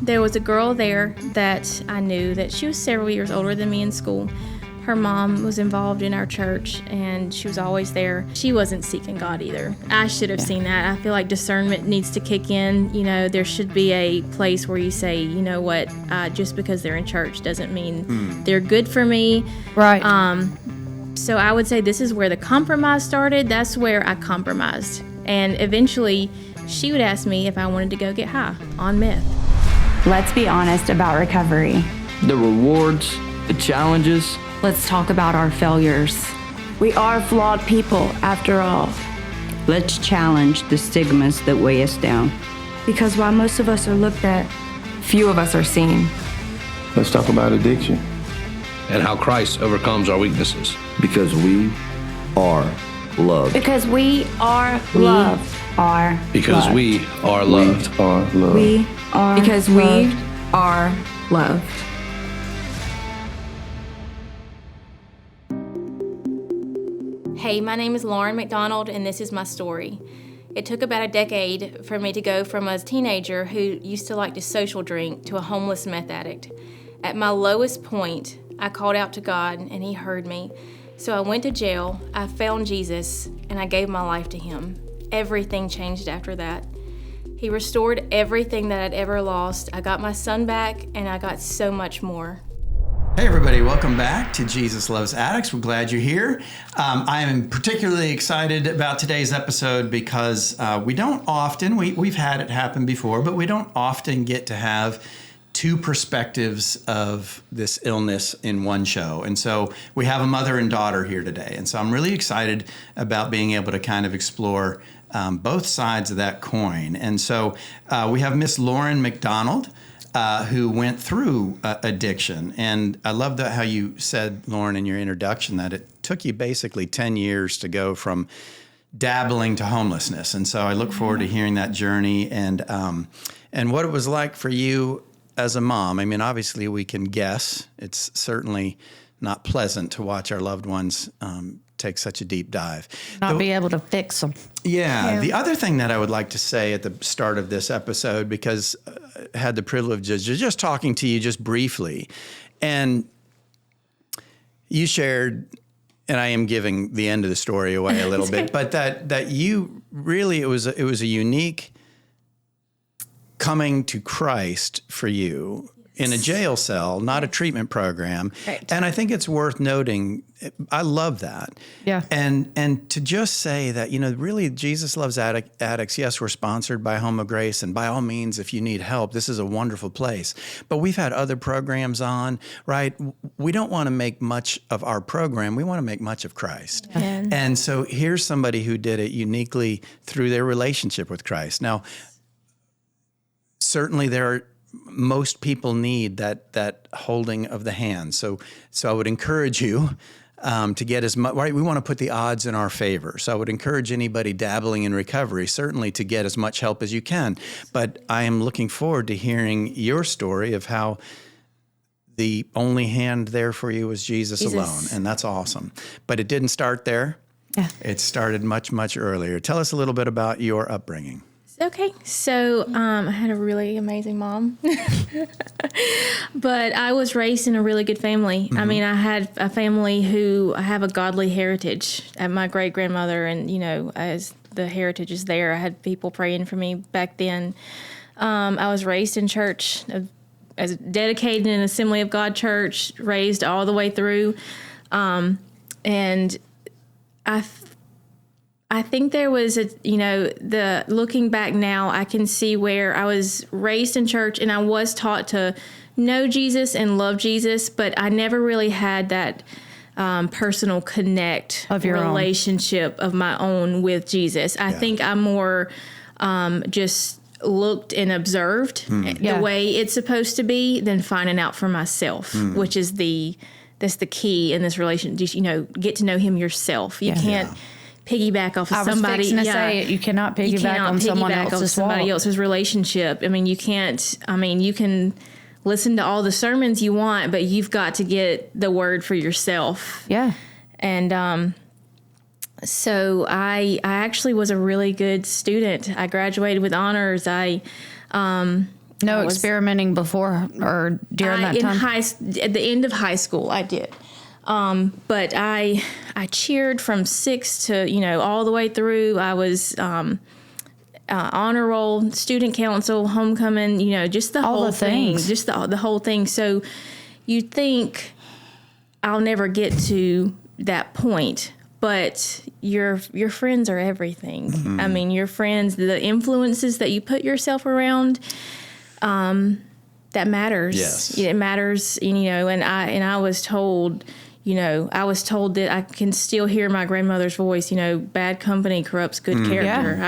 There was a girl there that I knew that she was several years older than me in school. Her mom was involved in our church, and she was always there. She wasn't seeking God either. I should have seen that. I feel like discernment needs to kick in. You know, there should be a place where you say, you know what, just because they're in church doesn't mean they're good for me. Right. So I would say this is where the compromise started. That's where I compromised. And eventually, she would ask me if I wanted to go get high on meth. Let's be honest about recovery. The rewards, the challenges. Let's talk about our failures. We are flawed people, after all. Let's challenge the stigmas that weigh us down. Because while most of us are looked at, Few of us are seen. Let's talk about addiction. And how Christ overcomes our weaknesses. Because we are loved. because we are loved. Because we are loved. We are loved. We are Because loved. we are loved. Hey, my name is Lauren McDonald, and this is my story. It took about a decade for me to go from a teenager who used to like to social drink to a homeless meth addict. At my lowest point, I called out to God, and He heard me. So I went to jail, I found Jesus, and I gave my life to Him. Everything changed after that. He restored everything that I'd ever lost. I got my son back, and I got so much more. Hey everybody, welcome back to Jesus Loves Addicts. We're glad you're here. I am particularly excited about today's episode because we don't often, we've had it happen before, but we don't often get to have two perspectives of this illness in one show. And so we have a mother and daughter here today. And so I'm really excited about being able to kind of explore both sides of that coin. And so we have Miss Lauren McDonald, who went through addiction. And I love that how you said, Lauren, in your introduction, that it took you basically 10 years to go from dabbling to homelessness. And so I look forward to hearing that journey and what it was like for you as a mom. I mean, obviously we can guess. It's certainly not pleasant to watch our loved ones take such a deep dive. Not be able to fix them. Yeah. The other thing that I would like to say at the start of this episode, because I had the privilege of just talking to you just briefly, and you shared, and I am giving the end of the story away a little bit, but that you really, it was a unique coming to Christ for you in a jail cell, not a treatment program. Right. And I think it's worth noting, I love that. Yeah. And to just say that, you know, really Jesus Loves Addicts. Yes, we're sponsored by Home of Grace, and by all means, if you need help, this is a wonderful place. But we've had other programs on, right? We don't want to make much of our program. We want to make much of Christ. Yeah. And so here's somebody who did it uniquely through their relationship with Christ. Now, certainly most people need that holding of the hand. So I would encourage you to get as much, right? We want to put the odds in our favor. So I would encourage anybody dabbling in recovery, certainly to get as much help as you can. But I am looking forward to hearing your story of how the only hand there for you was Jesus alone. And that's awesome. But it didn't start there. Yeah. It started much, much earlier. Tell us a little bit about your upbringing. Okay, so I had a really amazing mom, but I was raised in a really good family. I mean, I had a family who have a godly heritage. At my great-grandmother, and, you know, as the heritage is there, I had people praying for me back then. I was raised in church, as dedicated in Assembly of God church, raised all the way through, and I think there was looking back now, I can see where I was raised in church and I was taught to know Jesus and love Jesus, but I never really had that personal connect Of your relationship of my own with Jesus. I think I more just looked and observed the way it's supposed to be than finding out for myself, which is that's the key in this relationship. You know, get to know Him yourself. You can't piggyback off of somebody. I was fixing to say it. You cannot piggyback on somebody else's relationship. I mean, you can't. I mean, you can listen to all the sermons you want, but you've got to get the word for yourself. Yeah. And so I actually was a really good student. I graduated with honors. I No experimenting before or during that time? At the end of high school, I did. But I cheered from 6 to, all the way through. I was honor roll, student council, homecoming, just the whole thing. Just the whole thing. So you think I'll never get to that point. But your friends are everything. Mm-hmm. I mean, your friends, the influences that you put yourself around, that matters. Yes. It matters, and I was told, that I can still hear my grandmother's voice, bad company corrupts good character. Yeah.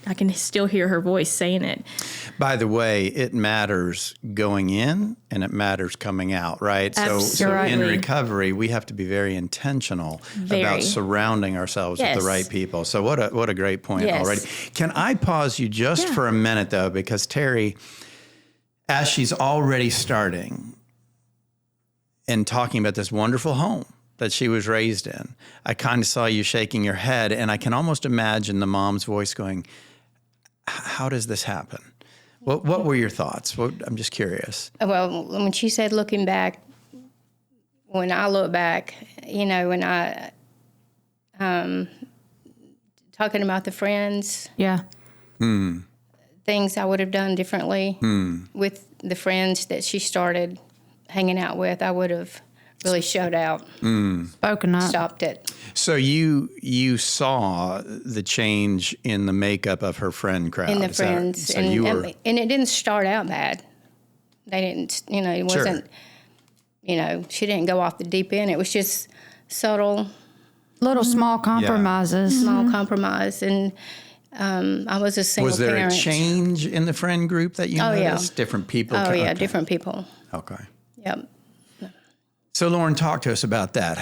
I can still hear her voice saying it. By the way, it matters going in and it matters coming out, right? So in recovery, we have to be very intentional about surrounding ourselves with the right people. So what a great point already. Can I pause you just for a minute, though, because Terry, as she's already starting and talking about this wonderful home that she was raised in, I kind of saw you shaking your head, and I can almost imagine the mom's voice going, how does this happen? What were your thoughts? I'm just curious. Well, when she said looking back, when I look back, when I, talking about the friends. Yeah. Things I would have done differently with the friends that she started hanging out with, I would have really showed out, spoken up, stopped it. So you saw the change in the makeup of her friend crowd. In the friends. And it didn't start out bad. They didn't, it wasn't, she didn't go off the deep end. It was just subtle. Little small compromises. Yeah. Small compromise. And I was a single parent. Was there a change in the friend group that you noticed? Different people? Different people. Okay. Yep. So, Lauren, talk to us about that.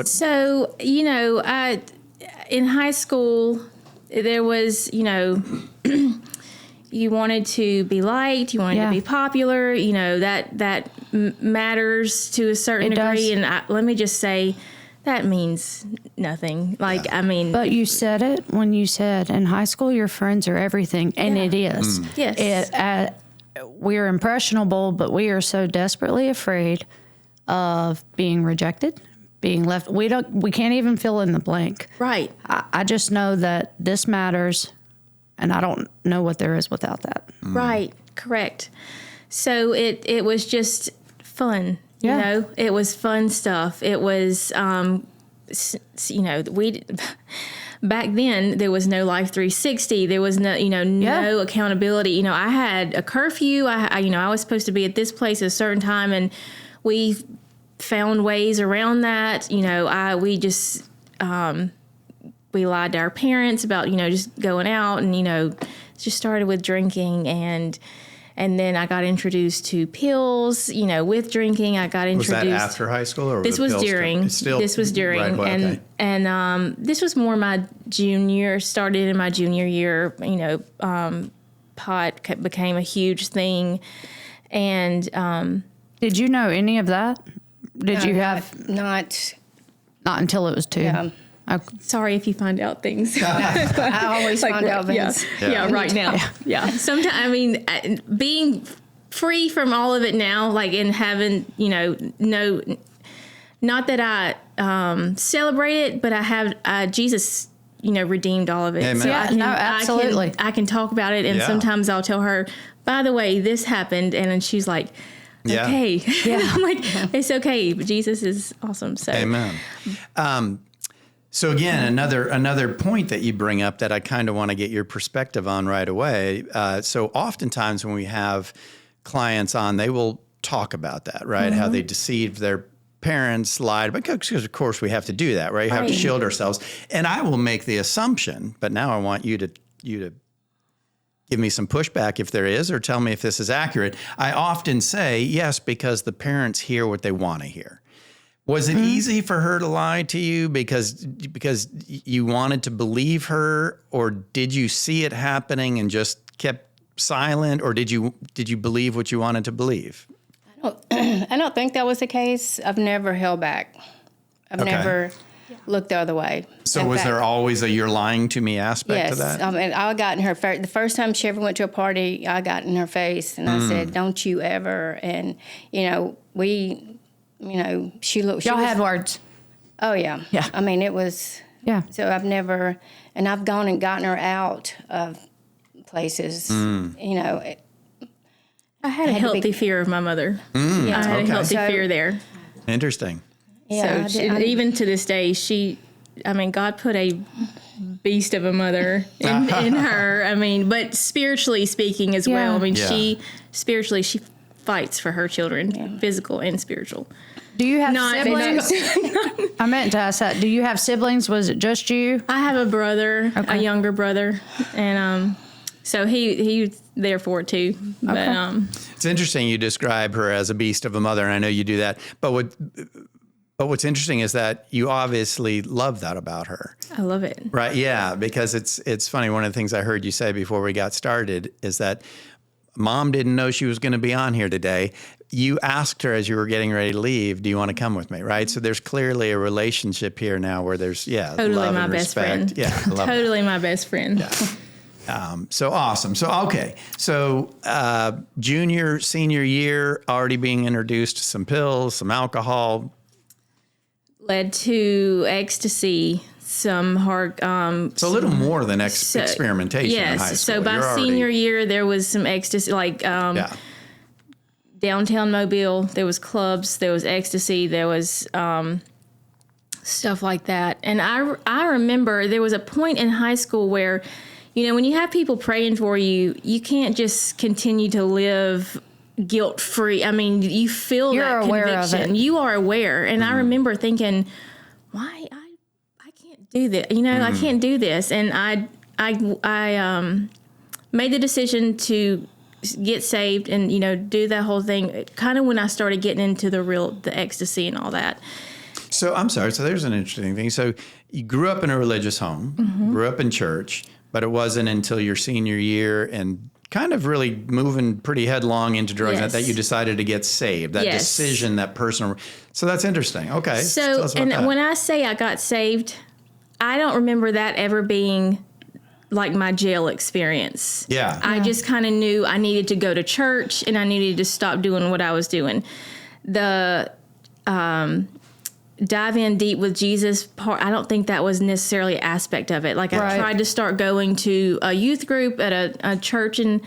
So, in high school, there was, you wanted to be liked, you wanted to be popular, that matters to a certain degree. And let me just say, that means nothing. But you said it when you said in high school, your friends are everything. And it is. Yes. We're impressionable, but we are so desperately afraid of being rejected, being left. We can't even fill in the blank. Right. I just know that this matters, and I don't know what there is without that. Right. Correct. So it was just fun. It was fun stuff. It was, back then there was no Life 360. There was no, no accountability. I had a curfew. I was supposed to be at this place at a certain time, and we found ways around that. We just, we lied to our parents about, just going out, and, just started with drinking, and then I got introduced to pills, with drinking. I got introduced. Was that after high school, or this was during? This was during, and this was more my junior. Started in my junior year. Pot became a huge thing, and did you know any of that? Did you have not until it was 2? Yeah. Sorry if you find out things. I always find out things. Yeah, right now. Yeah. Sometimes, being free from all of it now, and having, not that I celebrate it, but I have Jesus, redeemed all of it. Amen. So absolutely. I can talk about it, and sometimes I'll tell her, by the way, this happened, and then she's like, okay. Yeah. I'm like, it's okay, but Jesus is awesome. So. Amen. So again, another point that you bring up that I kind of want to get your perspective on right away. So oftentimes when we have clients on, they will talk about that, right? How they deceived their parents, lied, because of course we have to do that, right? You have to shield ourselves. And I will make the assumption, but now I want you to give me some pushback if there is, or tell me if this is accurate. I often say yes, because the parents hear what they want to hear. Was it easy for her to lie to you because you wanted to believe her, or did you see it happening and just kept silent, or did you believe what you wanted to believe? I don't think that was the case. I've never held back. I've never look the other way. So was there always a "you're lying to me" aspect to that? Yes. I mean, I got in her face. The first time she ever went to a party, I got in her face and I said, "Don't you ever." And, she looked. Y'all had words. Oh, yeah. Yeah. I mean, it was. Yeah. So I've gone and gotten her out of places, I had a healthy fear of my mother. I had a healthy fear there. Interesting. Yeah, so even to this day, God put a beast of a mother in her. I mean, but spiritually speaking as well. I mean, she fights for her children, physical and spiritual. Do you have siblings? I meant to ask that. Do you have siblings? Was it just you? I have a brother, a younger brother, and so he's there for it too. Okay. But it's interesting you describe her as a beast of a mother, and I know you do that. But what's interesting is that you obviously love that about her. I love it. Right? Yeah, because it's funny. One of the things I heard you say before we got started is that Mom didn't know she was going to be on here today. You asked her as you were getting ready to leave, "Do you want to come with me?" Right? So there's clearly a relationship here now where there's totally love my and best respect. friend. Yeah, I love totally that. my best friend. Yeah. So awesome. So okay. So junior, senior year, already being introduced to some pills, some alcohol. Led to ecstasy, some hard. So a little more than experimentation in high school. So by senior year, there was some ecstasy, downtown Mobile. There was clubs. There was ecstasy. There was stuff like that. And I remember there was a point in high school where, when you have people praying for you, you can't just continue to live guilt-free. I mean, you feel that conviction. You are aware. And I remember thinking, why I can't do this. I can't do this. And I made the decision to get saved and, do that whole thing kind of when I started getting into the ecstasy and all that. So I'm sorry. So there's an interesting thing. So you grew up in a religious home, grew up in church, but it wasn't until your senior year and kind of really moving pretty headlong into drugs that you decided to get saved. That decision, that personal. So that's interesting. Okay. So, tell us about that. When I say I got saved, I don't remember that ever being like my jail experience. Yeah. I just kind of knew I needed to go to church and I needed to stop doing what I was doing. The dive in deep with Jesus part, I don't think that was necessarily an aspect of it. Like I tried to start going to a youth group at a church in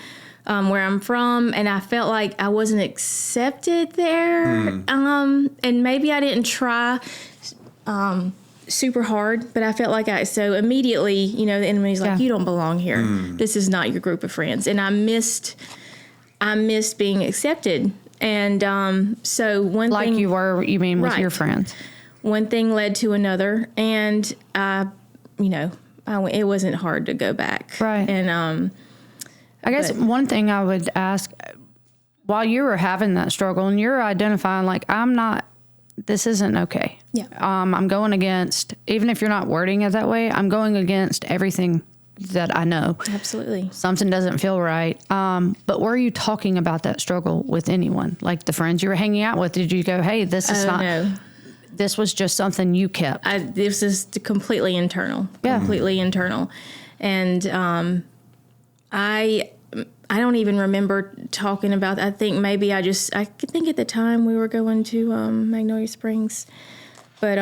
where I'm from, and I felt like I wasn't accepted there. And maybe I didn't try super hard, but I felt like so immediately, the enemy's like, you don't belong here. This is not your group of friends. And I missed being accepted. And so one thing, you mean with your friends? One thing led to another, and it wasn't hard to go back. Right. And I guess one thing I would ask, while you were having that struggle and you're identifying like, this isn't okay. Yeah. I'm going against, even if you're not wording it that way, I'm going against everything that I know. Absolutely. Something doesn't feel right. But were you talking about that struggle with anyone? Like the friends you were hanging out with? Did you go, hey, this is No. This was just something you kept? This is completely internal. Yeah. Completely internal. And I don't even remember talking about that. I think maybe I think at the time we were going to Magnolia Springs. But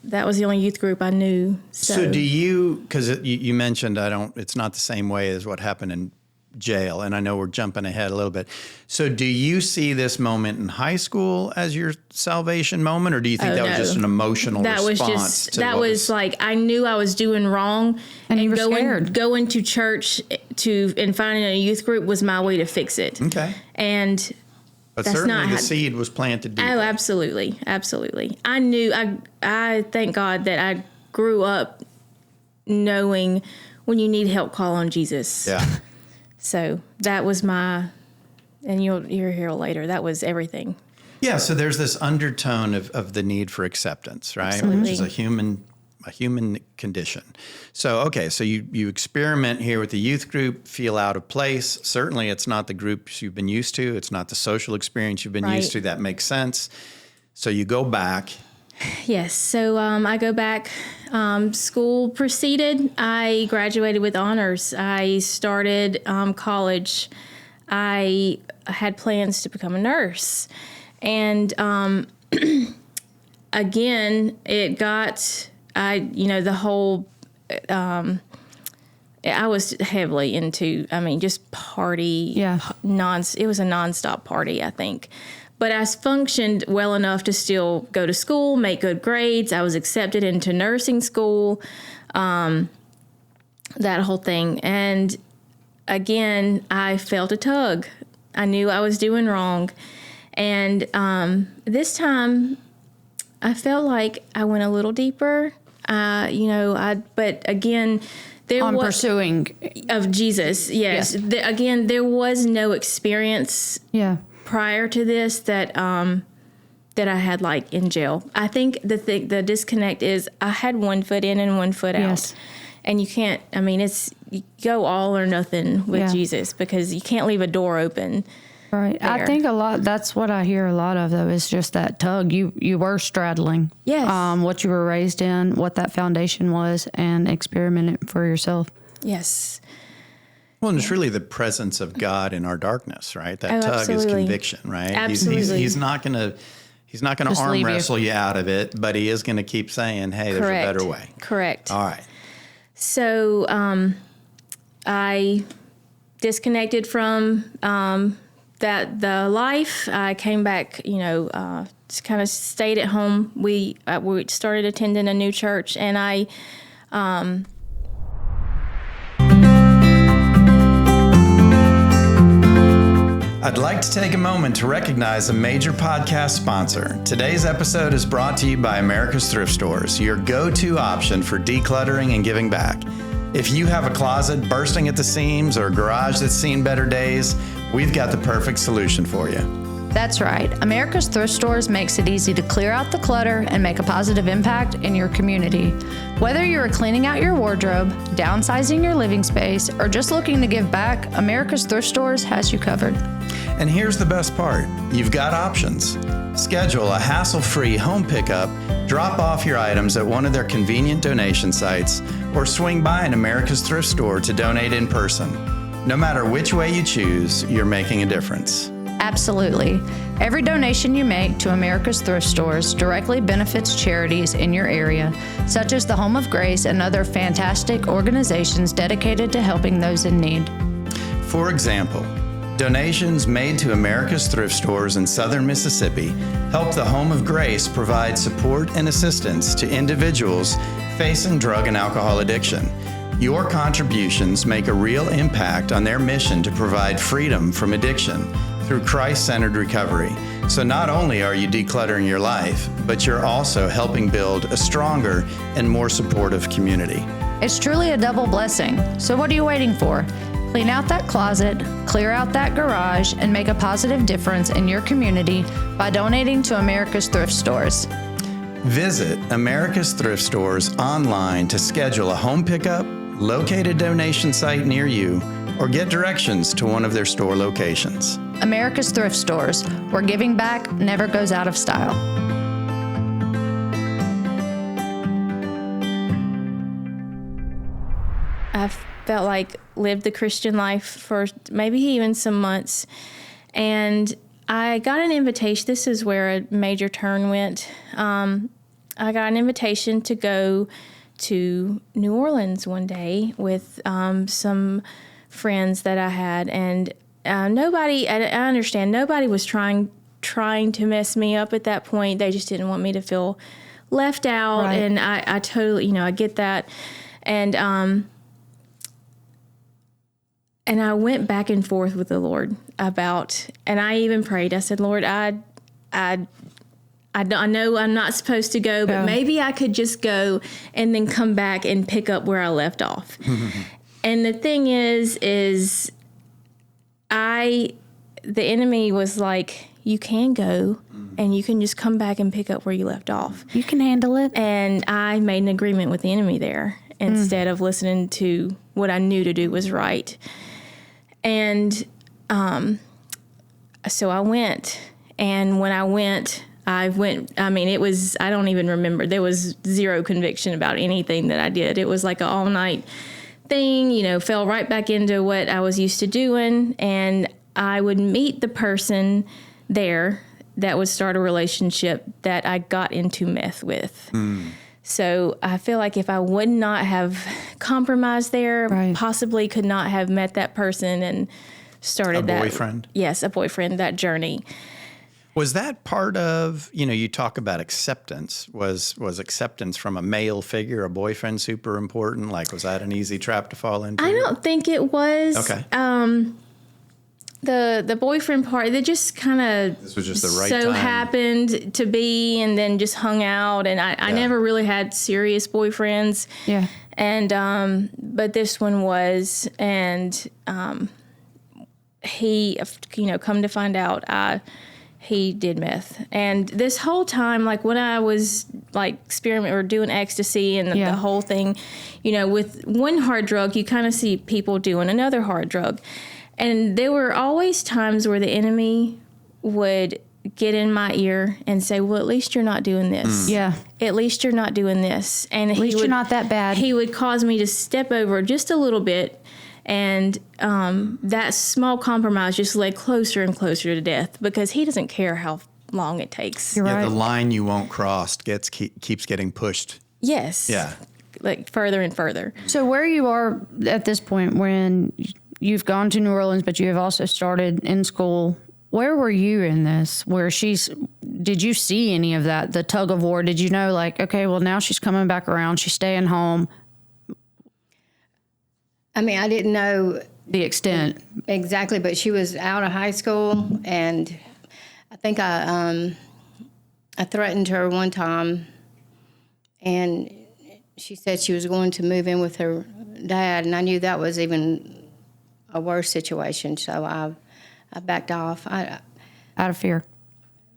that was the only youth group I knew. So do you, because you mentioned it's not the same way as what happened in jail, and I know we're jumping ahead a little bit. So do you see this moment in high school as your salvation moment, or do you think was just an emotional response? That was like, I knew I was doing wrong, and you were scared. Going to church and finding a youth group was my way to fix it. Okay. But that's certainly the seed was planted deep. Oh, absolutely. Absolutely. I knew, I thank God that I grew up knowing when you need help, call on Jesus. Yeah. So that was and you'll hear later, that was everything. Yeah, so there's this undertone of the need for acceptance, right? Absolutely. Which is a human condition. So, okay, so you experiment here with the youth group, feel out of place. Certainly it's not the groups you've been used to. It's not the social experience you've been used to. That makes sense. So you go back. Yes. So I go back. School proceeded. I graduated with honors. I started college. I had plans to become a nurse. And again, it got, the whole, I was heavily into, just party. Yeah. It was a nonstop party, I think. But I functioned well enough to still go to school, make good grades. I was accepted into nursing school, that whole thing. And again, I felt a tug. I knew I was doing wrong. And this time, I felt like I went a little deeper. But again, there was pursuing of Jesus. Yes. Again, there was no experience. Yeah. Prior to this that I had like in jail. I think the disconnect is I had one foot in and one foot out. And you can't, you go all or nothing with Jesus because you can't leave a door open. Right. There. I think that's what I hear a lot of though, is just that tug. You were straddling. Yes. What you were raised in, what that foundation was, and experimenting for yourself. Yes. Well, and it's really the presence of God in our darkness, right? That tug absolutely. is conviction, right? Absolutely. He's not going to arm wrestle you out of it, but he is going to keep saying, "Hey, there's a better way." Correct. All right. So I disconnected from the life. I came back, just kind of stayed at home. We started attending a new church, and I. I'd like to take a moment to recognize a major podcast sponsor. Today's episode is brought to you by America's Thrift Stores, your go-to option for decluttering and giving back. If you have a closet bursting at the seams or a garage that's seen better days, we've got the perfect solution for you. That's right. America's Thrift Stores makes it easy to clear out the clutter and make a positive impact in your community. Whether you're cleaning out your wardrobe, downsizing your living space, or just looking to give back, America's Thrift Stores has you covered. And here's the best part. You've got options. Schedule a hassle-free home pickup, drop off your items at one of their convenient donation sites, or swing by an America's Thrift Store to donate in person. No matter which way you choose, you're making a difference. Absolutely. Every donation you make to America's Thrift Stores directly benefits charities in your area, such as the Home of Grace and other fantastic organizations dedicated to helping those in need. For example, donations made to America's Thrift Stores in southern Mississippi help the Home of Grace provide support and assistance to individuals facing drug and alcohol addiction. Your contributions make a real impact on their mission to provide freedom from addiction through Christ-centered recovery. So not only are you decluttering your life, but you're also helping build a stronger and more supportive community. It's truly a double blessing. So what are you waiting for? Clean out that closet, clear out that garage, and make a positive difference in your community by donating to America's Thrift Stores. Visit America's Thrift Stores online to schedule a home pickup, locate a donation site near you, or get directions to one of their store locations. America's Thrift Stores, where giving back never goes out of style. I felt like lived the Christian life for maybe even some months. And I got an invitation. This is where a major turn went. I got an invitation to go to New Orleans one day with some friends that I had. And I understand, nobody was trying to mess me up at that point. They just didn't want me to feel left out. Right. And I totally, I get that. And I went back and forth with the Lord and I even prayed. I said, Lord, I know I'm not supposed to go, but maybe I could just go and then come back and pick up where I left off. And the thing is the enemy was like, you can go and you can just come back and pick up where you left off. You can handle it. And I made an agreement with the enemy there instead of listening to what I knew to do was right. And so I went. And when I went, I don't even remember. There was zero conviction about anything that I did. It was like an all-night thing, fell right back into what I was used to doing. And I would meet the person there that would start a relationship that I got into meth with. So I feel like if I would not have compromised there, possibly could not have met that person and started that. A boyfriend? Yes, a boyfriend, that journey. Was that part of, you talk about acceptance. Was acceptance from a male figure, a boyfriend, super important? Like, was that an easy trap to fall into? I don't think it was. Okay. The boyfriend part, it just kind of this was just the right time. Happened to be, and then just hung out. And I never really had serious boyfriends. Yeah. And but this one was, and he, come to find out, he did meth. And this whole time, like when I was like experimenting or doing ecstasy and the whole thing, with one hard drug, you kind of see people doing another hard drug. And there were always times where the enemy would get in my ear and say, well, at least you're not doing this. Yeah. At least you're not doing this. And at least you're not that bad. He would cause me to step over just a little bit. And that small compromise just led closer and closer to death because he doesn't care how long it takes. You're right. The line you won't cross keeps getting pushed. Yes. Yeah. Like further and further. So where you are at this point when you've gone to New Orleans, but you have also started in school, where were you in this? Did you see any of that, the tug of war? Did you know, like, okay, well, now she's coming back around, she's staying home? I mean, I didn't know the extent exactly, but she was out of high school, and I think I threatened her one time, and she said she was going to move in with her dad, and I knew that was even a worse situation, so I backed off. Out of fear.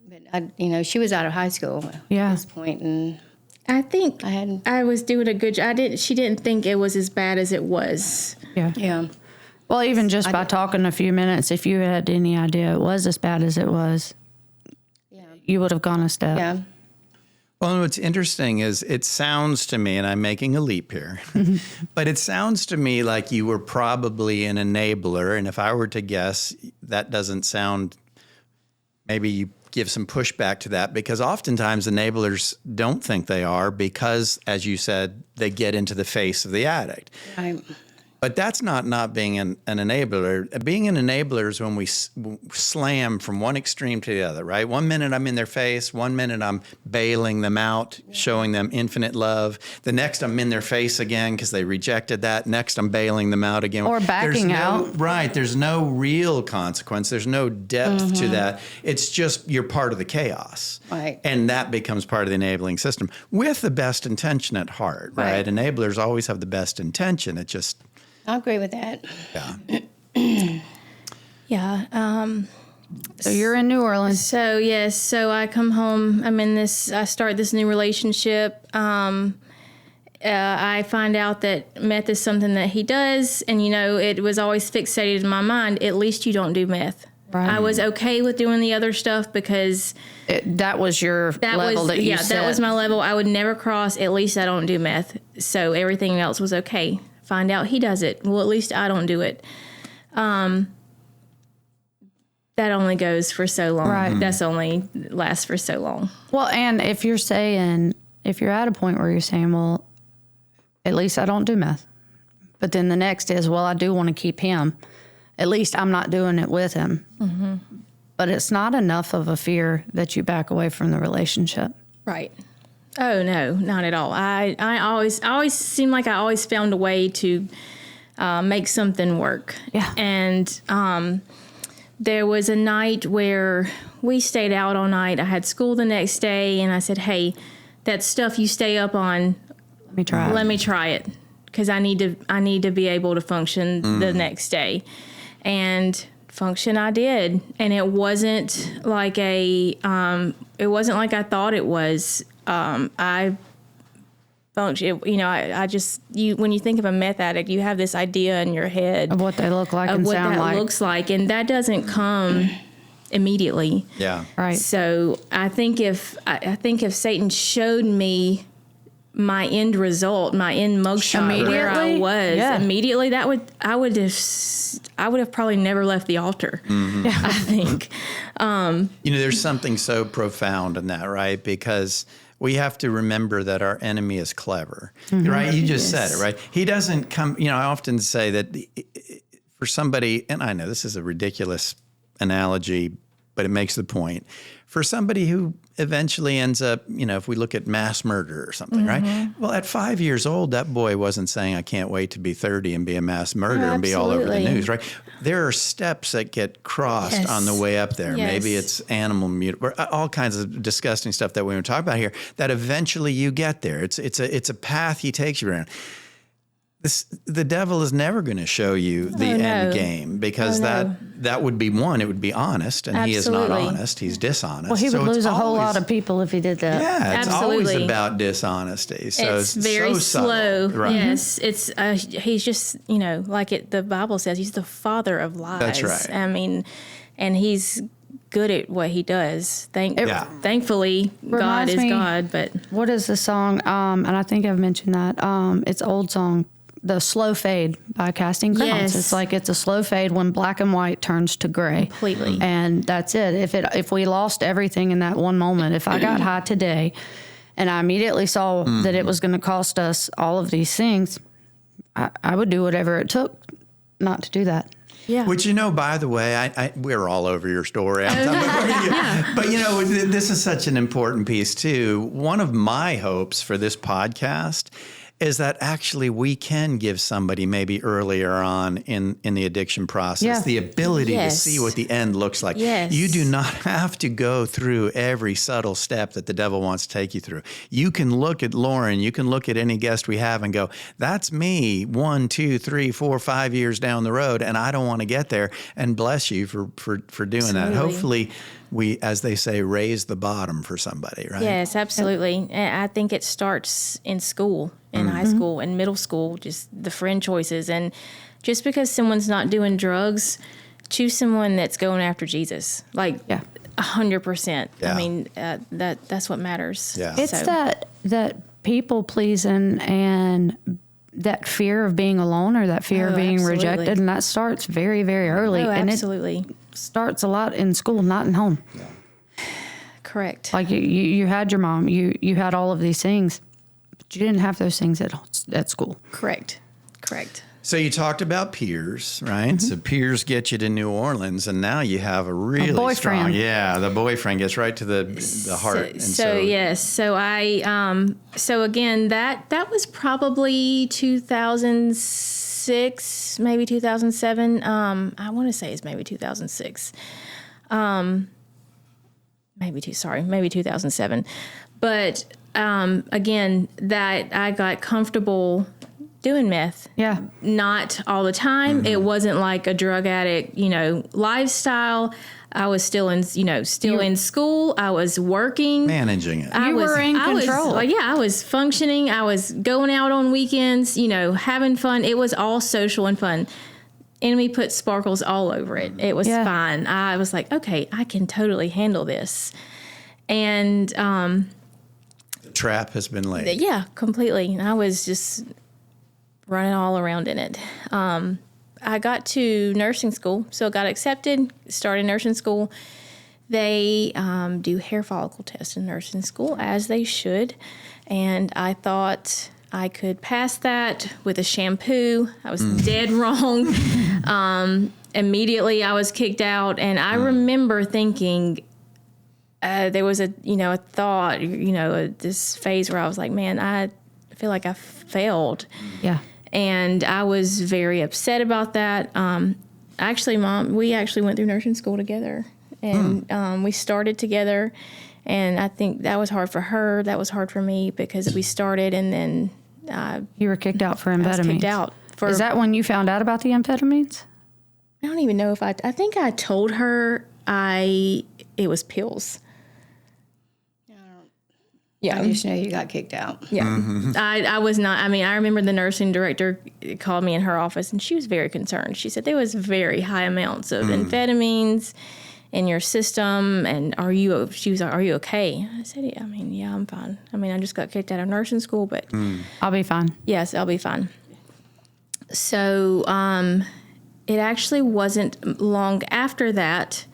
But she was out of high school at this point, and I think I was doing a good job. She didn't think it was as bad as it was. Yeah. Yeah. Well, even just by talking a few minutes, if you had any idea it was as bad as it was, you would have gone a step. Yeah. Well, what's interesting is it sounds to me, and I'm making a leap here, but it sounds to me like you were probably an enabler. And if I were to guess, that doesn't sound, maybe you give some pushback to that, because oftentimes enablers don't think they are because, as you said, they get into the face of the addict. Right. But that's not being an enabler. Being an enabler is when we slam from one extreme to the other, right? 1 minute I'm in their face, 1 minute I'm bailing them out, showing them infinite love. The next I'm in their face again because they rejected that. Next I'm bailing them out again. Or backing out. Right. There's no real consequence. There's no depth to that. It's just you're part of the chaos. Right. And that becomes part of the enabling system with the best intention at heart, right? Enablers always have the best intention. It just... I agree with that. Yeah. Yeah. So you're in New Orleans. So, yes. So I come home. I start this new relationship. I find out that meth is something that he does. And, it was always fixated in my mind, at least you don't do meth. Right. I was okay with doing the other stuff because... that was your level that you set. Yeah, that was my level. I would never cross, at least I don't do meth. So everything else was okay. Find out he does it. Well, at least I don't do it. That only goes for so long. Right. That's only lasts for so long. Well, and if you're at a point where you're saying, well, at least I don't do meth. But then the next is, well, I do want to keep him. At least I'm not doing it with him. Mm-hmm. But it's not enough of a fear that you back away from the relationship. Right. Oh, no, not at all. I always seemed like I always found a way to make something work. Yeah. And there was a night where we stayed out all night. I had school the next day, and I said, hey, that stuff you stay up on, let me try it. Because I need to be able to function the next day. And function I did. And it wasn't like I thought it was. I function, when you think of a meth addict, you have this idea in your head of what they look like and sound like. Of what that looks like. And that doesn't come immediately. Yeah. Right. So I think if Satan showed me my end result, my end mugshot, where I was immediately, I would have probably never left the altar. Mm-hmm. I think. There's something so profound in that, right? Because we have to remember that our enemy is clever, right? You just said it, right? He doesn't come. I often say that for somebody, and I know this is a ridiculous analogy, but it makes the point. For somebody who eventually ends up, if we look at mass murder or something, right? Well, at 5 years old, that boy wasn't saying, I can't wait to be 30 and be a mass murderer and be all over the news, right? There are steps that get crossed on the way up there. Yes. Maybe it's animal mutilation, all kinds of disgusting stuff that we were talking about here, that eventually you get there. It's a path he takes you around. The devil is never going to show you the end game, because that would be one. It would be honest, and he is not honest. He's dishonest. Well, he would lose a whole lot of people if he did that. Yeah, it's always about dishonesty. So it's very slow. Right. Yes, it's he's just like the Bible says, he's the father of lies. That's right. I mean, and he's good at what he does. Thankfully, God is God. But what is the song? And I think I've mentioned that. It's an old song. The Slow Fade by Casting Crowns. Yes. It's a slow fade when black and white turns to gray. Completely. And that's it. If we lost everything in that one moment, if I got high today and I immediately saw that it was going to cost us all of these things, I would do whatever it took not to do that. Yeah. Which, by the way, we're all over your story. But, this is such an important piece, too. One of my hopes for this podcast is that actually we can give somebody maybe earlier on in the addiction process the ability to see what the end looks like. Yes. You do not have to go through every subtle step that the devil wants to take you through. You can look at Lauren, you can look at any guest we have and go, that's me 1, 2, 3, 4, 5 years down the road, and I don't want to get there. And bless you for doing that. Hopefully we, as they say, raise the bottom for somebody, right? Yes, absolutely. And I think it starts in school, in high school and middle school, just the friend choices. And just because someone's not doing drugs, choose someone that's going after Jesus. 100%. Yeah. I mean, that's what matters. Yeah. It's that people pleasing and that fear of being alone or that fear of being rejected. And that starts very, very early. And absolutely. It starts a lot in school, not in home. Yeah. Correct. Like you had your mom, you had all of these things, but you didn't have those things at school. Correct. So you talked about peers, right? So peers get you to New Orleans, and now you have a really boyfriend. the boyfriend gets right to the heart. So again, that was probably 2006, maybe 2007. I want to say it's maybe 2006. Maybe 2007. But again, that I got comfortable doing meth. Yeah. Not all the time. It wasn't like a drug addict, lifestyle. I was still in school. I was working. Managing it. You were in control. I was functioning. I was going out on weekends, having fun. It was all social and fun. Enemy put sparkles all over it. It was fine. I was like, okay, I can totally handle this. And the trap has been laid. Yeah, completely. I was just running all around in it. I got to nursing school, so got accepted, started nursing school. They do hair follicle tests in nursing school, as they should. And I thought I could pass that with a shampoo. I was dead wrong. Immediately I was kicked out. And I remember thinking, there was a thought, this phase where I was like, man, I feel like I failed. Yeah. And I was very upset about that. Actually, Mom, we actually went through nursing school together. And we started together. And I think that was hard for her. That was hard for me because we started and then... you were kicked out for amphetamines. I was kicked out. Is that when you found out about the amphetamines? I don't even know if I think I told her it was pills. Yeah, I just know you got kicked out. Yeah, I was not. I mean, I remember the nursing director called me in her office, and she was very concerned. She said there was very high amounts of amphetamines in your system. And she was like, are you okay? I said, yeah, I'm fine. I just got kicked out of nursing school, but I'll be fine. Yes, I'll be fine. So it actually wasn't long after that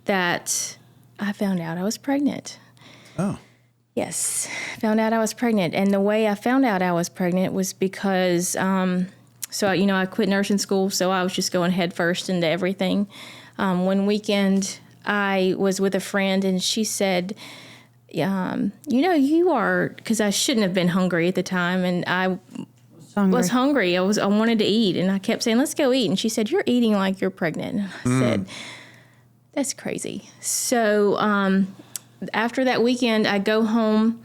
I found out I was pregnant. Oh. Yes, found out I was pregnant. And the way I found out I was pregnant was because, I quit nursing school, so I was just going head first into everything. One weekend, I was with a friend, and she said, you are, because I shouldn't have been hungry at the time, and I was hungry. I wanted to eat, and I kept saying, let's go eat. And she said, you're eating like you're pregnant. And I said, that's crazy. So after that weekend, I go home,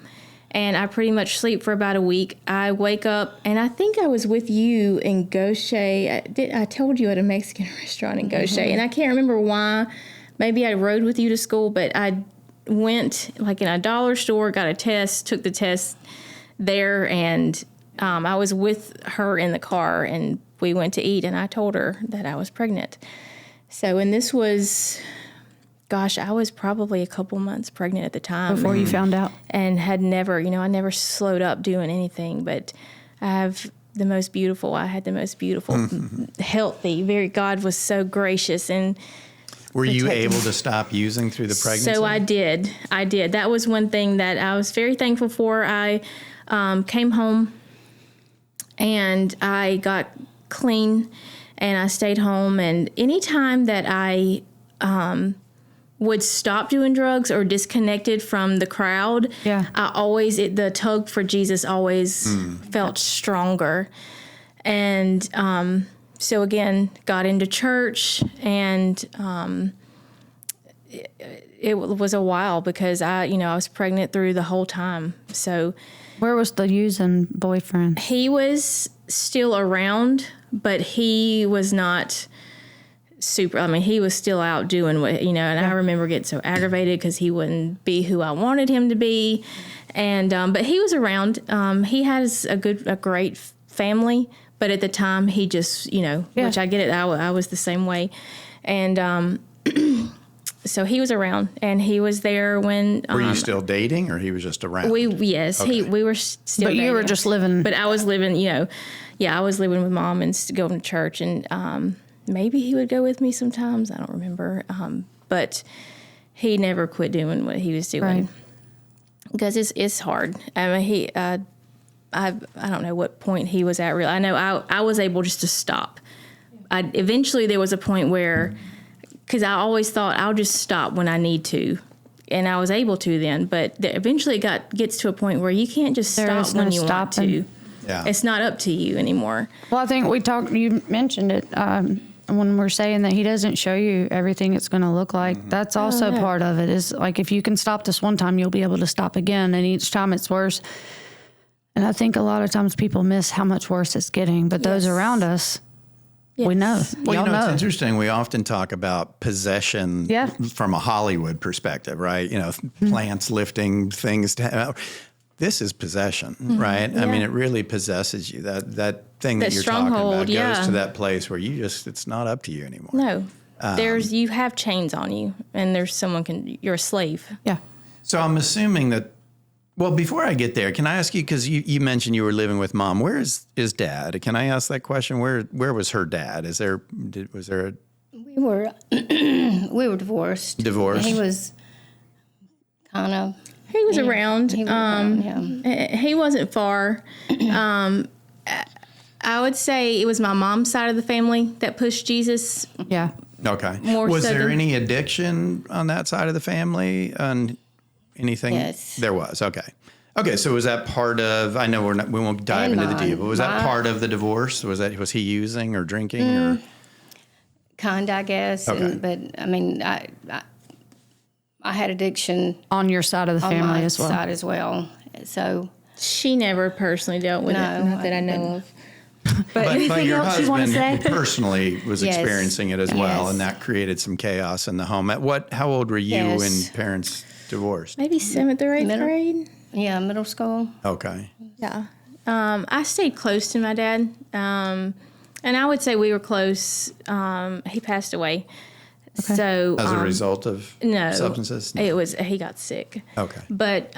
and I pretty much sleep for about a week. I wake up, and I think I was with you in Gaucher. I told you at a Mexican restaurant in Gaucher, and I can't remember why. Maybe I rode with you to school, but I went like in a dollar store, got a test, took the test there, and I was with her in the car, and we went to eat, and I told her that I was pregnant. So, and this was, I was probably a couple months pregnant at the time. Before you found out? And had never, I never slowed up doing anything, but I had the most beautiful, healthy, God was so gracious. And were you able to stop using through the pregnancy? So I did. That was one thing that I was very thankful for. I came home, and I got clean, and I stayed home. And anytime that I would stop doing drugs or disconnected from the crowd, the tug for Jesus always felt stronger. And so again, got into church, and it was a while because I was pregnant through the whole time. So where was the using boyfriend? He was still around, but he was not super. He was still out doing what, and I remember getting so aggravated because he wouldn't be who I wanted him to be. And, but he was around. He has a great family, but at the time he just, which I get it. I was the same way. And, so he was around, and he was there when. Were you still dating, or he was just around? We were still. But you were just living. But I was living, I was living with Mom and going to church, and maybe he would go with me sometimes. I don't remember, but he never quit doing what he was doing because it's hard. I don't know what point he was at. Really, I know I was able just to stop. Eventually, there was a point where. Because I always thought I'll just stop when I need to, and I was able to then. But eventually, it gets to a point where you can't just stop when you want to. Yeah. It's not up to you anymore. Well, I think you mentioned it when we're saying that he doesn't show you everything it's going to look like. Mm-hmm. That's also part of it. Is like if you can stop this one time, you'll be able to stop again, and each time it's worse. And I think a lot of times people miss how much worse it's getting, but those around us. Yes. We know. Well, it's interesting. We often talk about possession from a Hollywood perspective, right? Plants lifting things. This is possession, right? Yeah. It really possesses you. That thing that you're talking about goes to that place where it's not up to you anymore. No. You have chains on you, and you're a slave. Yeah. So I'm assuming that. Well, before I get there, can I ask you, because you mentioned you were living with Mom. Where is Dad? Can I ask that question? Where was her dad? Was there a... We were divorced. Divorced? He was kind of... He was around. He was around, He wasn't far. I would say it was my mom's side of the family that pushed Jesus. Yeah. Okay. Was there any addiction on that side of the family? Anything? Yes. There was. Okay. So was that part of? I know we won't dive into the deal, but was that part of the divorce? Was he using or drinking or? Kind, I guess. Okay. But I had addiction on your side of the family as well. On my side as well. So she never personally dealt with it, not that I know of. But anything your else you want to say? Personally was experiencing it as well, and that created some chaos in the home. How old were you when parents divorced? Maybe 7th or 8th grade. Yeah, middle school. Okay. Yeah. I stayed close to my dad, and I would say we were close. He passed away Okay. So as a result of substances? No, he got sick. Okay. But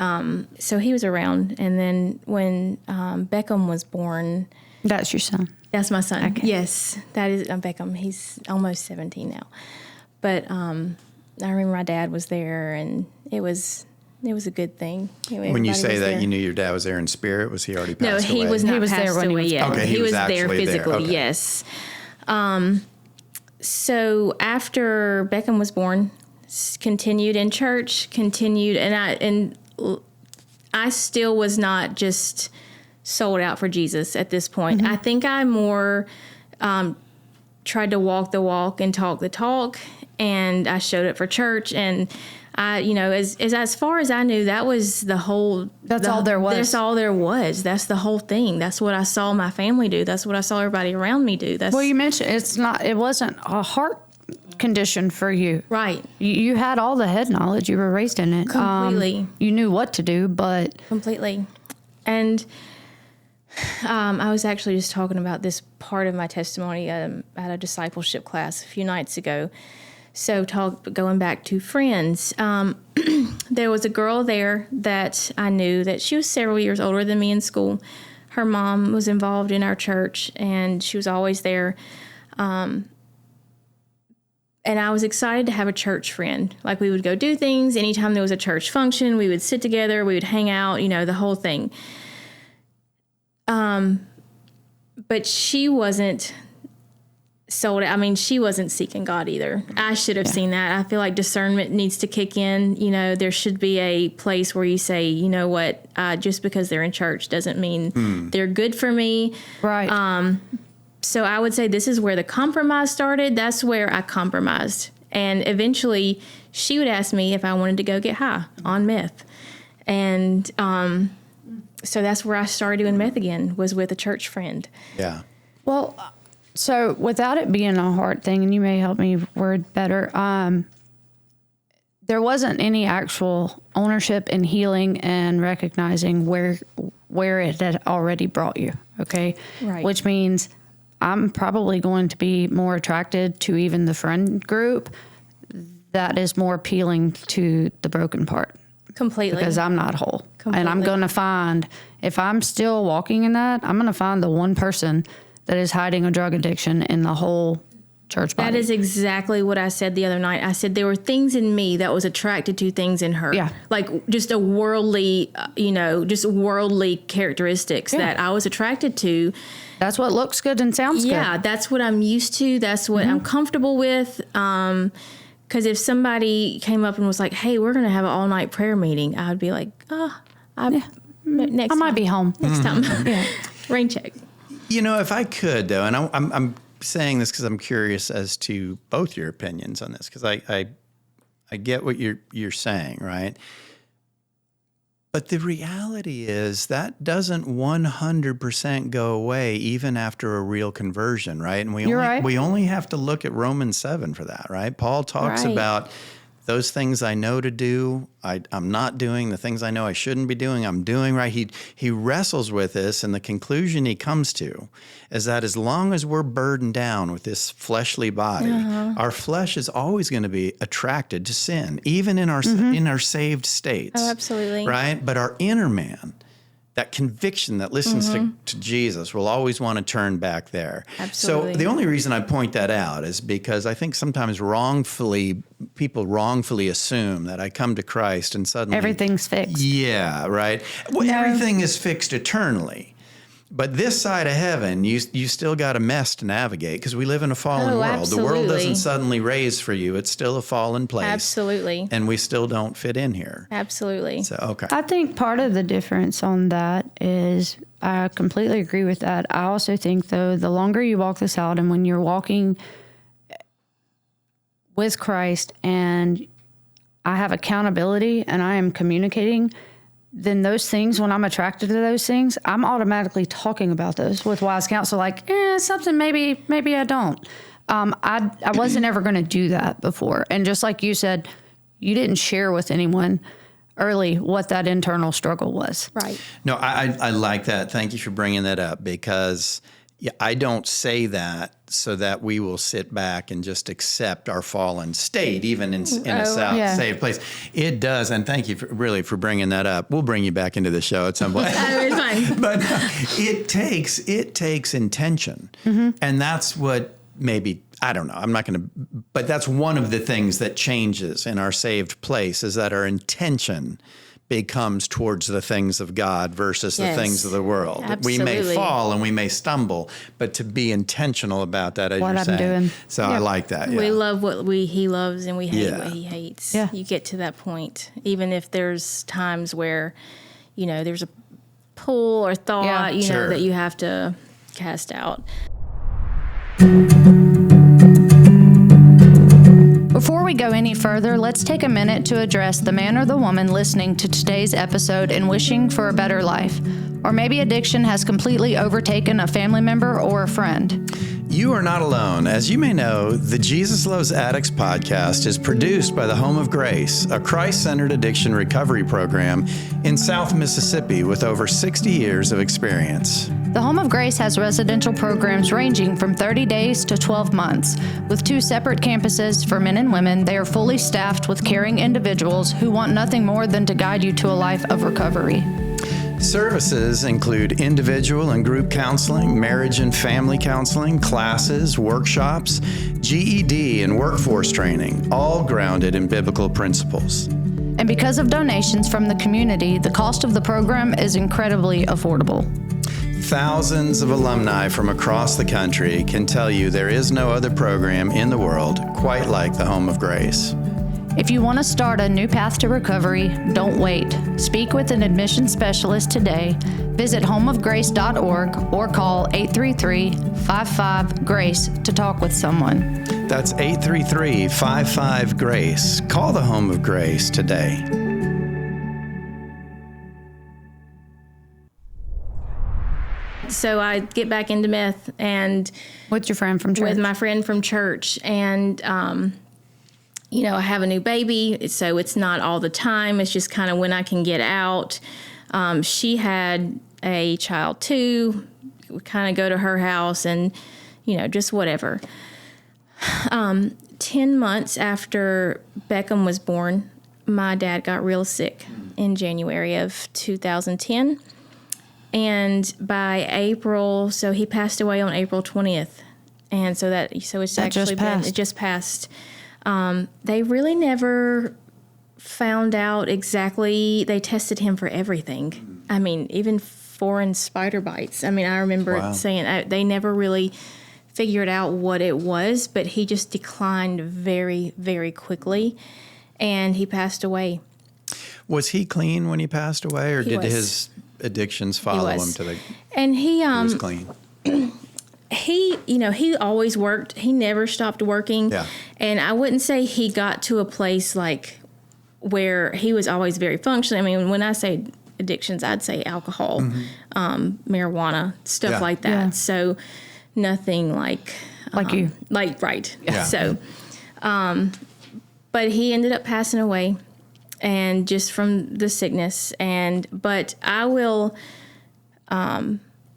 so he was around, and then when Beckham was born, that's your son. That's my son. Okay. Yes, that is Beckham. He's almost 17 now. But I remember my dad was there, and it was a good thing. When you say that, you knew your dad was there in spirit. Was he already passed away? No, he was not. He was there when he was yet. Okay, he was there physically. Okay. Yes. So after Beckham was born, continued in church, and I still was not just sold out for Jesus at this point. I think I more tried to walk the walk and talk the talk, and I showed up for church, and I, as far as I knew, that was the whole. That's all there was. That's all there was. That's the whole thing. That's what I saw my family do. That's what I saw everybody around me do. Well, you mentioned it wasn't a heart condition for you. Right. You had all the head knowledge. You were raised in it. Completely. You knew what to do, but. Completely. And I was actually just talking about this part of my testimony at a discipleship class a few nights ago. So going back to friends, there was a girl there that I knew that she was several years older than me in school. Her mom was involved in our church, and she was always there. And I was excited to have a church friend. Like, we would go do things. Anytime there was a church function, we would sit together, we would hang out, the whole thing. But she wasn't sold. I mean, she wasn't seeking God either. I should have seen that. I feel like discernment needs to kick in. There should be a place where you say, you know what, just because they're in church doesn't mean they're good for me. Right. So I would say this is where the compromise started. That's where I compromised. And eventually she would ask me if I wanted to go get high on meth. And so that's where I started doing meth again, was with a church friend. Yeah. Well, so without it being a hard thing, and you may help me word better, there wasn't any actual ownership in healing and recognizing where it had already brought you, okay? Right. Which means I'm probably going to be more attracted to even the friend group that is more appealing to the broken part. Completely. Because I'm not whole. Completely. And I'm going to find, if I'm still walking in that, I'm going to find the one person that is hiding a drug addiction in the whole church body. That is exactly what I said the other night. I said there were things in me that was attracted to things in her. Yeah. Like just a worldly, just worldly characteristics that I was attracted to. That's what looks good and sounds good. Yeah, that's what I'm used to. That's what I'm comfortable with. Because if somebody came up and was like, hey, we're going to have an all-night prayer meeting, I would be like, next time. I might be home. Next time. Yeah. Rain check. If I could, though, and I'm saying this because I'm curious as to both your opinions on this, because I get what you're saying, right? But the reality is that doesn't 100% go away even after a real conversion, right? And we only have to look at Romans 7 for that, right? Paul talks about those things I know to do, I'm not doing. The things I know I shouldn't be doing, I'm doing, right? He wrestles with this, and the conclusion he comes to is that as long as we're burdened down with this fleshly body, our flesh is always going to be attracted to sin, even in our saved states. Oh, absolutely. Right? But our inner man, that conviction that listens to Jesus, will always want to turn back there. Absolutely. So the only reason I point that out is because I think sometimes people wrongfully assume that I come to Christ and suddenly everything's fixed. Yeah, right. Well, everything is fixed eternally. But this side of heaven, you still got a mess to navigate because we live in a fallen world. Absolutely. The world doesn't suddenly raise for you. It's still a fallen place. Absolutely. And we still don't fit in here. Absolutely. So, okay. I think part of the difference on that is I completely agree with that. I also think, though, the longer you walk this out and when you're walking with Christ and I have accountability and I am communicating, then those things, when I'm attracted to those things, I'm automatically talking about those with wise counsel, like, something maybe I don't. I wasn't ever going to do that before. And just like you said, you didn't share with anyone early what that internal struggle was. Right. No, I like that. Thank you for bringing that up because Yeah, I don't say that so that we will sit back and just accept our fallen state, even in a safe place. It does, and thank you for bringing that up. We'll bring you back into the show at some point. It's fine. But it takes intention, and that's what maybe, I don't know, I'm not going to, but that's one of the things that changes in our saved place, is that our intention becomes towards the things of God versus the things of the world. Absolutely. We may fall and we may stumble, but to be intentional about that, as What you're I'm saying. doing. So I like that. We love what he loves and we hate what he hates. Yeah. You get to that point, even if there's times where, there's a pull or thought, that you have to cast out. Before we go any further, let's take a minute to address the man or the woman listening to today's episode and wishing for a better life. Or maybe addiction has completely overtaken a family member or a friend. You are not alone. As you may know, the Jesus Loves Addicts podcast is produced by the Home of Grace, a Christ-centered addiction recovery program in South Mississippi with over 60 years of experience. The Home of Grace has residential programs ranging from 30 days to 12 months. With 2 separate campuses for men and women, they are fully staffed with caring individuals who want nothing more than to guide you to a life of recovery. Services include individual and group counseling, marriage and family counseling, classes, workshops, GED, and workforce training, all grounded in biblical principles. And because of donations from the community, the cost of the program is incredibly affordable. Thousands of alumni from across the country can tell you there is no other program in the world quite like the Home of Grace. If you want to start a new path to recovery, don't wait. Speak with an admission specialist today. Visit homeofgrace.org or call 833-55-GRACE to talk with someone. That's 833-55-GRACE. Call the Home of Grace today. So I get back into meth and with your friend from church. With my friend from church, and I have a new baby, so it's not all the time. It's just kind of when I can get out. She had a child too. We kind of go to her house and, just whatever. 10 months after Beckham was born, my dad got real sick in January of 2010. And by April, so he passed away on April 20th. And so it's actually it just passed. They really never found out exactly. They tested him for everything. I mean, even foreign spider bites. I mean, I remember saying they never really figured out what it was, but he just declined very, very quickly, and he passed away. Was he clean when he passed away, or did his addictions follow him to the? And he was clean. He always worked. He never stopped working. Yeah. And I wouldn't say he got to a place like where he was always very functional. I mean, when I say addictions, I'd say alcohol, marijuana, stuff like that. Yeah. So nothing like you. Right. Yeah. So, but he ended up passing away, and just from the sickness. But I will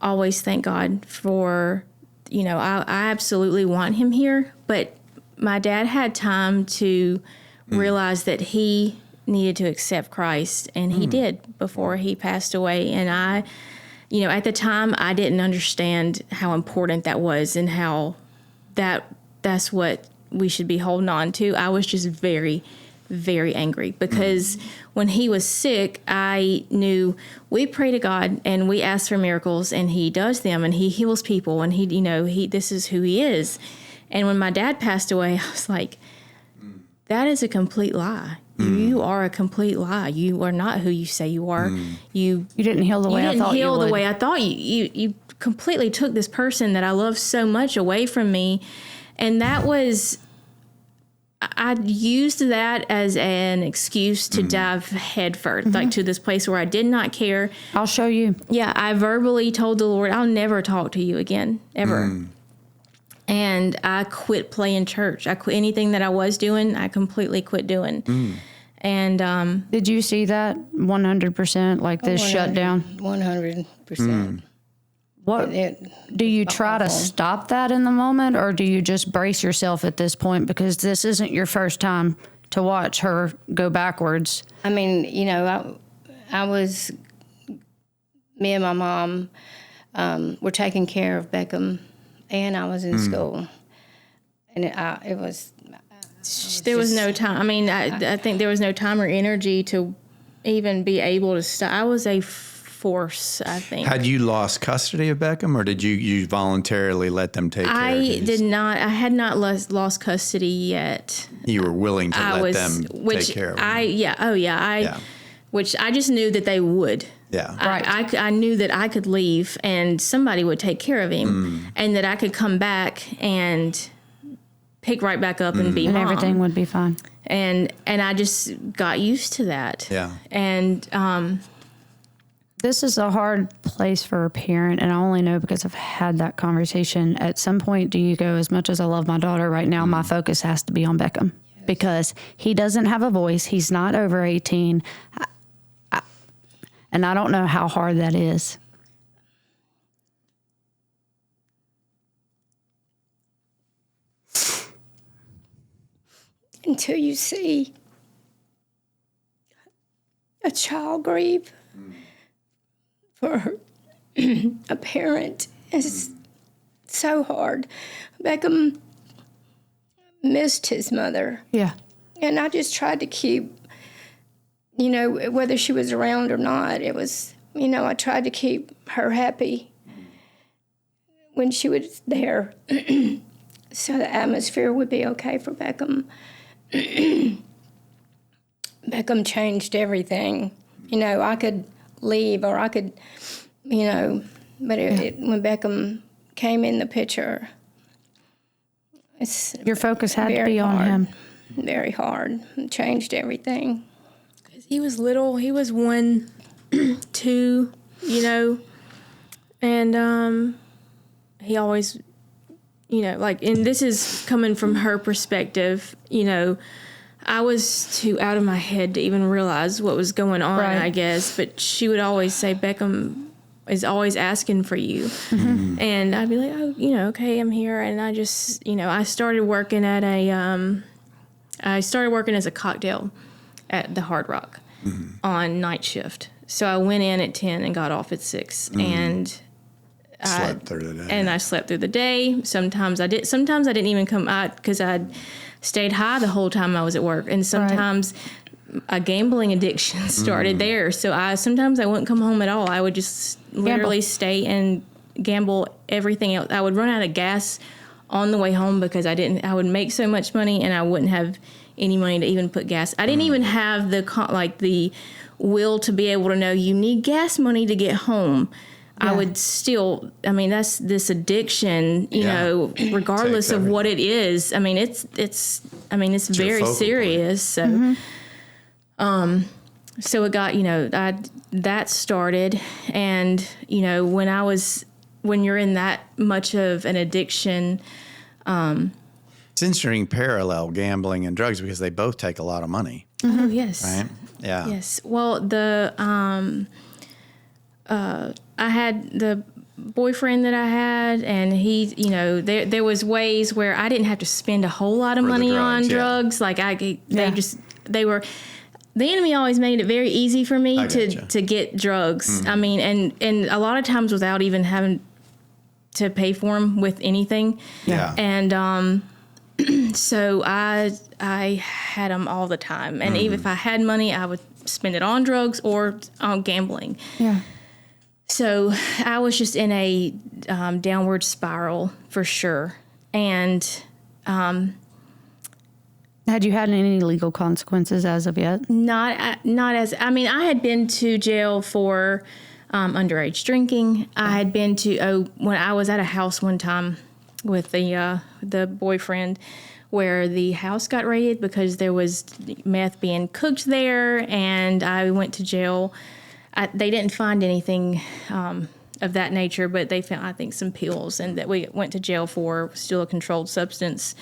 always thank God for, I absolutely want him here, but my dad had time to realize that he needed to accept Christ, and he did before he passed away. And I, at the time, I didn't understand how important that was and how that's what we should be holding on to. I was just very, very angry because when he was sick, I knew we pray to God and we ask for miracles, and he does them, and he heals people, and this is who he is. And when my dad passed away, I was like, that is a complete lie. You are a complete lie. You are not who you say you are. You didn't heal the way I thought you would. You didn't heal the way I thought you completely took this person that I love so much away from me. And that was, I used that as an excuse to dive headfirst, like to this place where I did not care. I'll show you. Yeah, I verbally told the Lord, I'll never talk to you again, ever. And I quit playing church. I quit anything that I was doing. I completely quit doing. And did you see that 100%? Like this shutdown? 100%. What do you try to stop that in the moment, or do you just brace yourself at this point because this isn't your first time to watch her go backwards? I mean, you know, me and my mom were taking care of Beckham, and I was in school, and it was. There was no time. I mean, I think there was no time or energy to even be able to stop. I was a force, I think. Had you lost custody of Beckham, or did you voluntarily let them take care of him? I did not. I had not lost custody yet. You were willing to let them take care of him. Which I just knew that they would. Yeah. Right. I knew that I could leave and somebody would take care of him, and that I could come back and pick right back up and be and mom. Everything would be fine. And I just got used to that. Yeah. And this is a hard place for a parent, and I only know because I've had that conversation. At some point, do you go, as much as I love my daughter right now, my focus has to be on Beckham because he doesn't have a voice. He's not over 18. And I don't know how hard that is. Until you see a child grieve for a parent, it's so hard. Beckham missed his mother. Yeah. And I just tried to keep, you know, whether she was around or not, it was, you know, I tried to keep her happy when she was there so the atmosphere would be okay for Beckham. Beckham changed everything. You know, I could leave or I could, you know, but when Beckham came in the picture, your focus had to be on him. Very hard. It changed everything. He was little. He was 1, 2, you know, and he always, you know, like, and this is coming from her perspective, you know, I was too out of my head to even realize what was going on, I guess, but she would always say, Beckham is always asking for you. Mm-hmm. And I'd be like, oh, you know, okay, I'm here. And I just, you know, I started working as a cocktail at the Hard Rock on night shift. So I went in at 10 and got off at 6 and slept through the day. And I slept through the day. Sometimes I didn't even come out because I'd stayed high the whole time I was at work. And sometimes a gambling addiction started there. So sometimes I wouldn't come home at all. I would just literally stay and gamble everything else. I would run out of gas on the way home because I would make so much money and I wouldn't have any money to even put gas. I didn't even have the will to be able to know you need gas money to get home. I would still, I mean, that's this addiction, you know, regardless of what it is. I mean, it's very serious. So, so it got, you know, that started. And, you know, when you're in that much of an addiction, it's interesting parallel gambling and drugs because they both take a lot of money. Oh, yes. Right? Yeah. Yes. Well, I had the boyfriend that I had, and he, you know, there was ways where I didn't have to spend a whole lot of money on drugs. Like the enemy always made it very easy for me to get drugs. I mean, and a lot of times without even having to pay for them with anything. Yeah. And so I had them all the time, and even if I had money, I would spend it on drugs or on gambling. Yeah. So I was just in a downward spiral for sure. And had you had any legal consequences as of yet? Not as, I mean, I had been to jail for underage drinking. I had been to, when I was at a house one time with the boyfriend where the house got raided because there was meth being cooked there, and I went to jail. They didn't find anything of that nature, but they found, I think, some pills, and that we went to jail for still a controlled substance.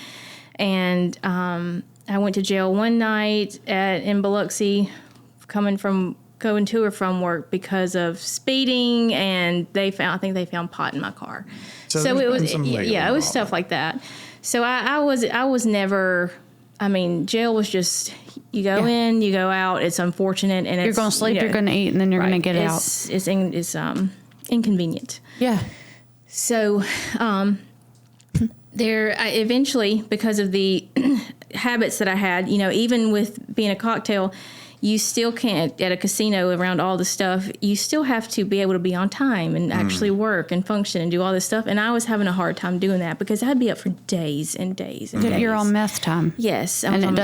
And I went to jail one night in Biloxi, coming from going to or from work because of speeding, and I think they found pot in my car. So it was, it was stuff like that. So I was never, I mean, jail was just, you go in, you go out. It's unfortunate, and you're going to sleep, you're going to eat, and then you're going to get out. It's inconvenient. Yeah. So eventually, because of the habits that I had, even with being a cocktail, you still can't, at a casino around all the stuff, you still have to be able to be on time and actually work and function and do all this stuff. And I was having a hard time doing that because I'd be up for days and days and days. You're on meth time. Yes. And it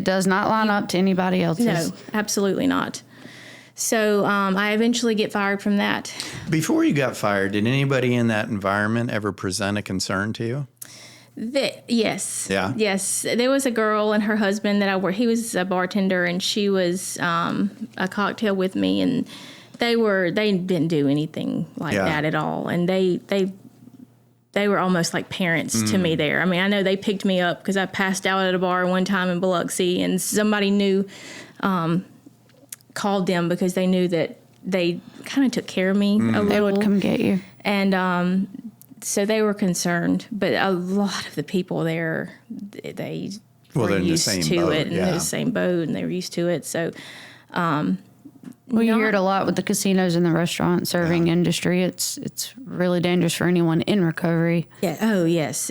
does not line up to anybody else's. No, absolutely not. So I eventually get fired from that. Before you got fired, did anybody in that environment ever present a concern to you? Yes. Yeah. Yes. There was a girl and her husband that I worked. He was a bartender, and she was a cocktail with me, and they didn't do anything like that at all. And they were almost like parents to me there. I mean, I know they picked me up because I passed out at a bar one time in Biloxi, and somebody knew, called them because they knew that they kind of took care of me a little. They would come get you. And so they were concerned, but a lot of the people there, they were used to it, and they're in the same boat, and they were used to it. So, you hear it a lot with the casinos and the restaurant serving industry. It's really dangerous for anyone in recovery. Yeah. Oh, yes.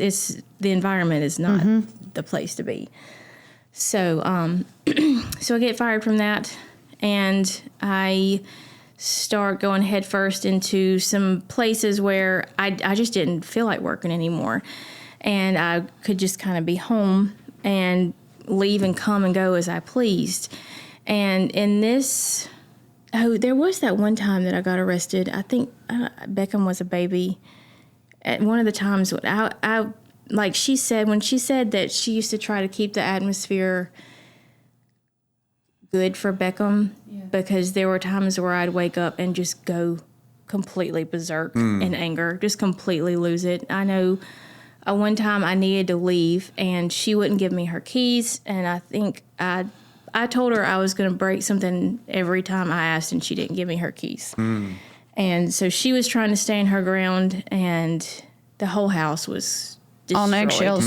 The environment is not the place to be. So, so I get fired from that, and I start going headfirst into some places where I just didn't feel like working anymore. And I could just kind of be home and leave and come and go as I pleased. And in this, there was that one time that I got arrested. I think Beckham was a baby. At one of the times, I like she said, when she said that she used to try to keep the atmosphere good for Beckham, because there were times where I'd wake up and just go completely berserk in anger, just completely lose it. I know one time I needed to leave, and she wouldn't give me her keys, and I think I told her I was going to break something every time I asked, and she didn't give me her keys. And so she was trying to stand her ground, and the whole house was destroyed. On eggshells.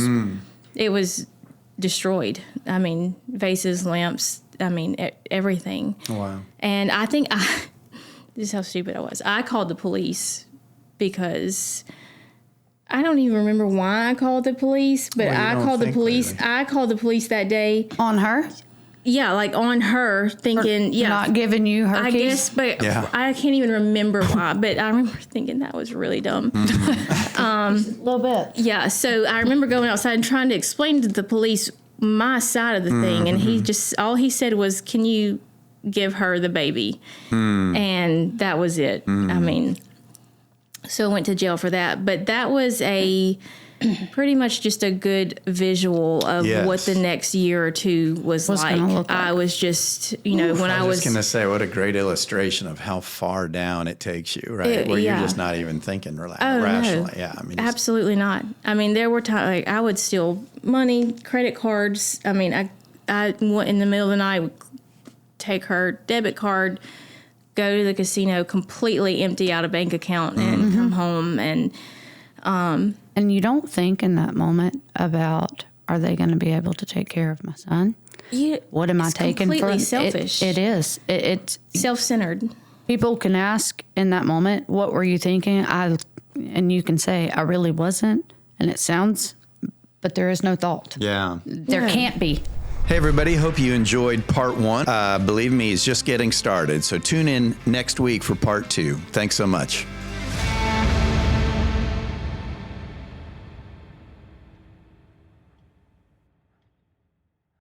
It was destroyed. I mean, vases, lamps, I mean, everything. Wow. And I think this is how stupid I was. I called the police because I don't even remember why I called the police, but I called the police. Really. I called the police that day. On her? Yeah, like on her, thinking, not giving you her keys? I guess, but I can't even remember why, but I remember thinking that was really dumb. A little bit. Yeah, so I remember going outside and trying to explain to the police my side of the thing, and all he said was, "Can you give her the baby?" And that was it. I mean, so I went to jail for that, but that was pretty much just a good visual of what the next year or two was like. I was just, when I was going to say, what a great illustration of how far down it takes you, right? Where you're just not even thinking rationally. No. Yeah, I mean, absolutely not. I mean, there were times I would steal money, credit cards. I mean, I went in the middle of the night, would take her debit card, go to the casino, completely empty out a bank account, and come home and you don't think in that moment about, are they going to be able to take care of my son? What am I taking from? Completely selfish. It is. It's self-centered. People can ask in that moment, what were you thinking? And you can say, I really wasn't. And it sounds, but there is no thought. Yeah. There can't be. Hey, everybody. Hope you enjoyed part one. Believe me, it's just getting started. So tune in next week for part two. Thanks so much.